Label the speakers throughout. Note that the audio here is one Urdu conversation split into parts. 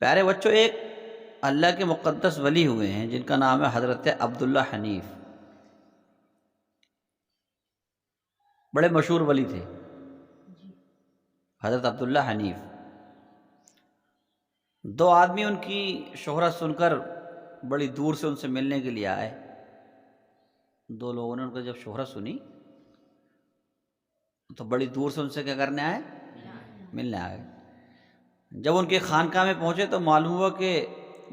Speaker 1: پیارے بچوں، ایک اللہ کے مقدس ولی ہوئے ہیں جن کا نام ہے حضرت عبداللہ حنیف۔ بڑے مشہور ولی تھے حضرت عبداللہ حنیف۔ دو آدمی ان کی شہرت سن کر بڑی دور سے ان سے ملنے کے لیے آئے۔ دو لوگوں نے ان کو جب شہرت سنی تو بڑی دور سے ان سے کیا کرنے آئے؟ ملنے آئے۔ جب ان کے خانقاہ میں پہنچے تو معلوم ہوا کہ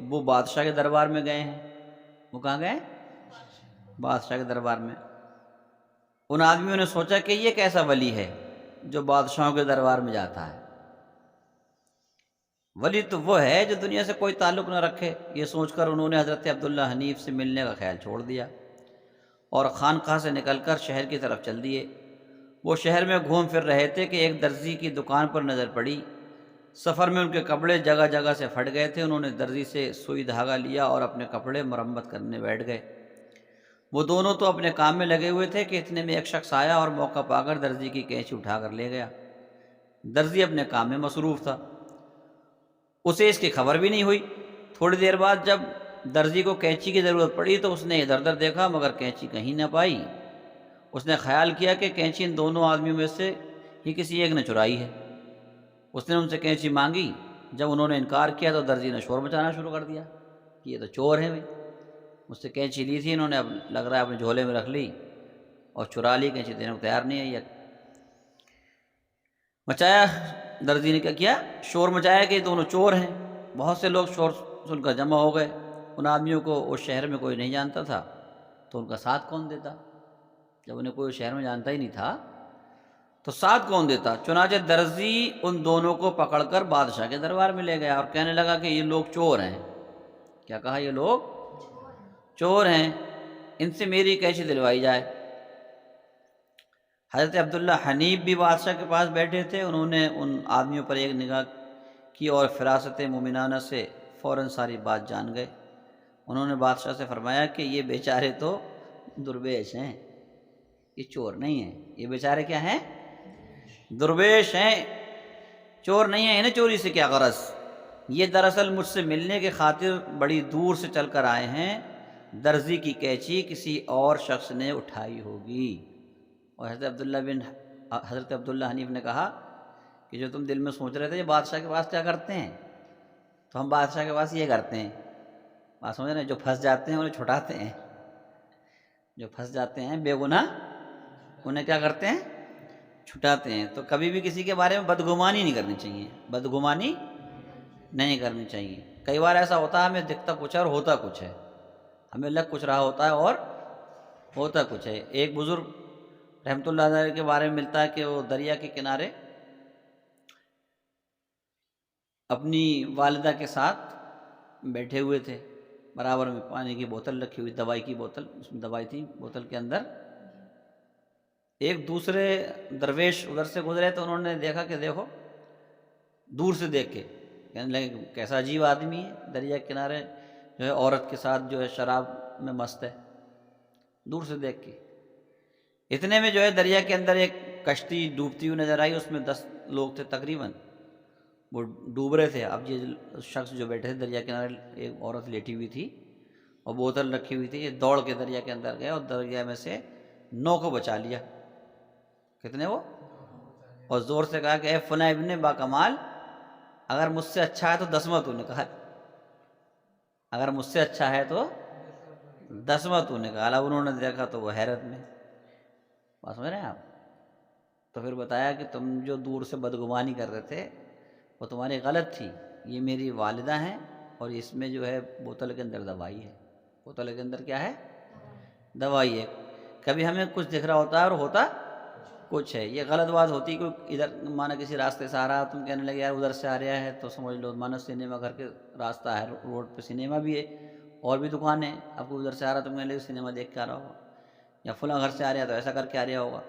Speaker 1: وہ بادشاہ کے دربار میں گئے ہیں۔ وہ کہاں گئے؟ بادشاہ کے دربار میں۔ ان آدمیوں نے سوچا کہ یہ کیسا ولی ہے جو بادشاہوں کے دربار میں جاتا ہے؟ ولی تو وہ ہے جو دنیا سے کوئی تعلق نہ رکھے۔ یہ سوچ کر انہوں نے حضرت عبداللہ حنیف سے ملنے کا خیال چھوڑ دیا اور خانقاہ سے نکل کر شہر کی طرف چل دیے۔ وہ شہر میں گھوم پھر رہے تھے کہ ایک درزی کی دکان پر نظر پڑی۔ سفر میں ان کے کپڑے جگہ جگہ سے پھٹ گئے تھے۔ انہوں نے درزی سے سوئی دھاگا لیا اور اپنے کپڑے مرمت کرنے بیٹھ گئے۔ وہ دونوں تو اپنے کام میں لگے ہوئے تھے کہ اتنے میں ایک شخص آیا اور موقع پا کر درزی کی کینچی اٹھا کر لے گیا۔ درزی اپنے کام میں مصروف تھا، اسے اس کی خبر بھی نہیں ہوئی۔ تھوڑی دیر بعد جب درزی کو کینچی کی ضرورت پڑی تو اس نے ادھر ادھر دیکھا مگر کینچی کہیں نہ پائی۔ اس نے خیال کیا کہ کینچی ان دونوں آدمیوں میں سے ہی کسی ایک نے چرائی ہے۔ اس نے ان سے کینچی مانگی۔ جب انہوں نے انکار کیا تو درزی نے شور مچانا شروع کر دیا کہ یہ تو چور ہیں بھائی، مجھ سے کینچی لی تھی انہوں نے، اب لگ رہا ہے اپنے جھولے میں رکھ لی اور چرا لی، کینچی دینے کو تیار نہیں ہے۔ یہ مچایا، درزی نے کیا کیا؟ شور مچایا کہ یہ دونوں چور ہیں۔ بہت سے لوگ شور سن کر جمع ہو گئے۔ ان آدمیوں کو اس شہر میں کوئی نہیں جانتا تھا تو ان کا ساتھ کون دیتا؟ جب انہیں کوئی شہر میں جانتا ہی نہیں تھا تو ساتھ کون دیتا؟ چنانچہ درزی ان دونوں کو پکڑ کر بادشاہ کے دربار میں لے گیا اور کہنے لگا کہ یہ لوگ چور ہیں۔ کیا کہا؟ یہ لوگ چور ہیں، ان سے میری کینچی دلوائی جائے۔ حضرت عبداللہ حنیف بھی بادشاہ کے پاس بیٹھے تھے۔ انہوں نے ان آدمیوں پر ایک نگاہ کی اور فراست مومنانہ سے فوراً ساری بات جان گئے۔ انہوں نے بادشاہ سے فرمایا کہ یہ بیچارے تو درویش ہیں، یہ چور نہیں ہیں۔ یہ بیچارے کیا ہیں؟ درویش ہیں، چور نہیں ہیں۔ انہیں چوری سے کیا غرض؟ یہ دراصل مجھ سے ملنے کے خاطر بڑی دور سے چل کر آئے ہیں۔ درزی کی کینچی کسی اور شخص نے اٹھائی ہوگی۔ اور حضرت عبداللہ حنیف نے کہا کہ جو تم دل میں سوچ رہے تھے یہ بادشاہ کے پاس کیا کرتے ہیں، تو ہم بادشاہ کے پاس یہ کرتے ہیں۔ بات سمجھ رہے ہیں؟ جو پھنس جاتے ہیں انہیں چھٹاتے ہیں، جو پھنس جاتے ہیں بے گناہ انہیں کیا کرتے ہیں؟ چھٹاتے ہیں۔ تو کبھی بھی کسی کے بارے میں بدگمانی نہیں کرنی چاہیے، بدگمانی نہیں کرنی چاہیے۔ کئی بار ایسا ہوتا ہے ہمیں دکھتا کچھ ہے اور ہوتا کچھ ہے، ہمیں لگ کچھ رہا ہوتا ہے اور ہوتا کچھ ہے۔ ایک بزرگ رحمۃ اللہ علیہ کے بارے میں ملتا ہے کہ وہ دریا کے کنارے اپنی والدہ کے ساتھ بیٹھے ہوئے تھے، برابر میں پانی کی بوتل رکھی ہوئی، دوائی کی بوتل، اس میں دوائی تھی بوتل کے اندر۔ ایک دوسرے درویش ادھر سے گزرے تو انہوں نے دیکھا کہ دیکھو، دور سے دیکھ کے کہنے لگے کیسا عجیب آدمی ہے، دریا کے کنارے جو ہے عورت کے ساتھ جو ہے شراب میں مست ہے، دور سے دیکھ کے۔ اتنے میں جو ہے دریا کے اندر ایک کشتی ڈوبتی ہوئی نظر آئی، اس میں 10 لوگ تھے تقریباً، وہ ڈوب رہے تھے۔ اب یہ شخص جو بیٹھے تھے دریا کے کنارے، ایک عورت لیٹی ہوئی تھی اور بوتل رکھی ہوئی تھی، یہ دوڑ کے دریا کے اندر گئے اور دریا میں سے 9 کو بچا لیا۔ کتنے وہ؟ اور زور سے کہا کہ اے فلاں ابن با کمال، اگر مجھ سے اچھا ہے تو 10واں تو نے کہا، اگر مجھ سے اچھا ہے تو 10واں تو نے کہا۔ اب انہوں نے دیکھا تو وہ حیرت میں۔ بات سمجھ رہے ہیں آپ؟ تو پھر بتایا کہ تم جو دور سے بدگمانی کر رہے تھے وہ تمہاری غلط تھی، یہ میری والدہ ہیں اور اس میں جو ہے بوتل کے اندر دوائی ہے۔ بوتل کے اندر کیا ہے؟ دوائی ہے۔ کبھی ہمیں کچھ دکھ رہا ہوتا ہے اور ہوتا کچھ ہے۔ یہ غلط بات ہوتی ہے کہ ادھر مانا کسی راستے سے آ رہا، تم کہنے لگے یار ادھر سے آ رہا ہے تو سمجھ لو مانا سنیما گھر کے راستہ ہے، روڈ پہ سنیما بھی ہے اور بھی دکانیں ہیں، اب کوئی ادھر سے آ رہا تم کہنے لگے سنیما دیکھ کے آ رہا ہوگا، یا فلاں گھر سے آ رہا ہے تو ایسا کر کے آ رہا ہوگا۔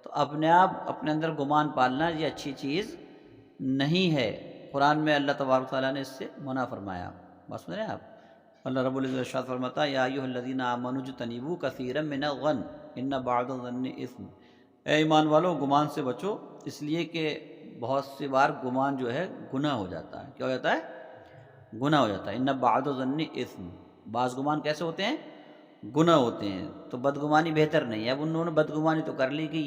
Speaker 1: تو اپنے آپ اپنے اندر گمان پالنا یہ اچھی چیز نہیں ہے۔ قرآن میں اللہ تبارک تعالیٰ نے اس سے منع فرمایا۔ بات سن رہے ہیں آپ؟ اللہ رب العزت ارشاد فرماتا ہے یا ایھا الذین آمنوا اجتنبوا کثیرا من الظن ان بعض الظن اثم۔ اے ایمان والو، گمان سے بچو، اس لیے کہ بہت سی بار گمان جو ہے گناہ ہو جاتا ہے۔ کیا ہو جاتا ہے؟ گناہ ہو جاتا ہے۔ ان بعض الظن اثم، بعض گمان کیسے ہوتے ہیں؟ گناہ ہوتے ہیں۔ تو بدگمانی بہتر نہیں ہے۔ اب انہوں نے بدگمانی تو کر لی کہ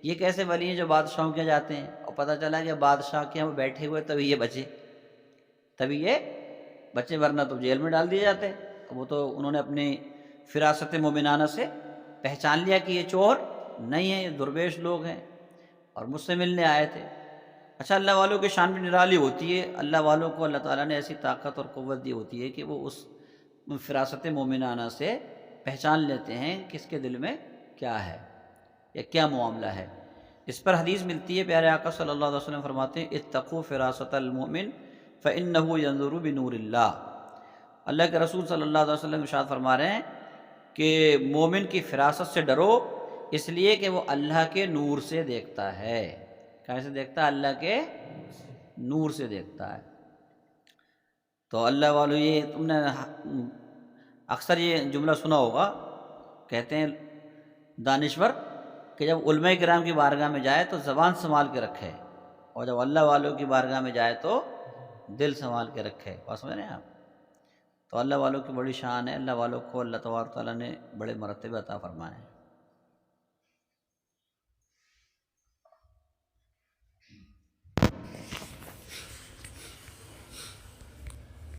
Speaker 1: یہ کیسے ولی ہیں جو بادشاہوں کے جاتے ہیں، اور پتہ چلا کہ بادشاہ کے یہاں بیٹھے ہوئے تبھی یہ بچے ورنہ تو جیل میں ڈال دیے جاتے۔ وہ تو انہوں نے اپنی فراست مومنانہ سے پہچان لیا کہ یہ چور نہیں ہیں، یہ درویش لوگ ہیں اور مجھ سے ملنے آئے تھے۔ اچھا، اللہ والوں کی شان بھی نرالی ہوتی ہے۔ اللہ والوں کو اللہ تعالیٰ نے ایسی طاقت اور قوت دی ہوتی ہے کہ وہ اس فراست مومنانہ سے پہچان لیتے ہیں کہ اس کے دل میں کیا ہے یا کیا معاملہ ہے۔ اس پر حدیث ملتی ہے، پیارے آقا صلی اللہ علیہ وسلم فرماتے ہیں اتقوا فراست المؤمن فإنه ينظر بنور اللہ۔ اللہ کے رسول صلی اللہ علیہ وسلم ارشاد فرما رہے ہیں کہ مومن کی فراست سے ڈرو، اس لیے کہ وہ اللہ کے نور سے دیکھتا ہے۔ کیسے دیکھتا ہے؟ اللہ کے نور سے دیکھتا ہے۔ تو اللہ والو، یہ تم نے اکثر یہ جملہ سنا ہوگا، کہتے ہیں دانشور کہ جب علماء کرام کی بارگاہ میں جائے تو زبان سنبھال کے رکھے، اور جب اللہ والوں کی بارگاہ میں جائے تو دل سنبھال کے رکھے۔ بات سمجھ رہے ہیں آپ؟ تو اللہ والوں کی بڑی شان ہے، اللہ والوں کو اللہ تبارک و تعالیٰ نے بڑے مرتبے عطا فرمائے ہیں۔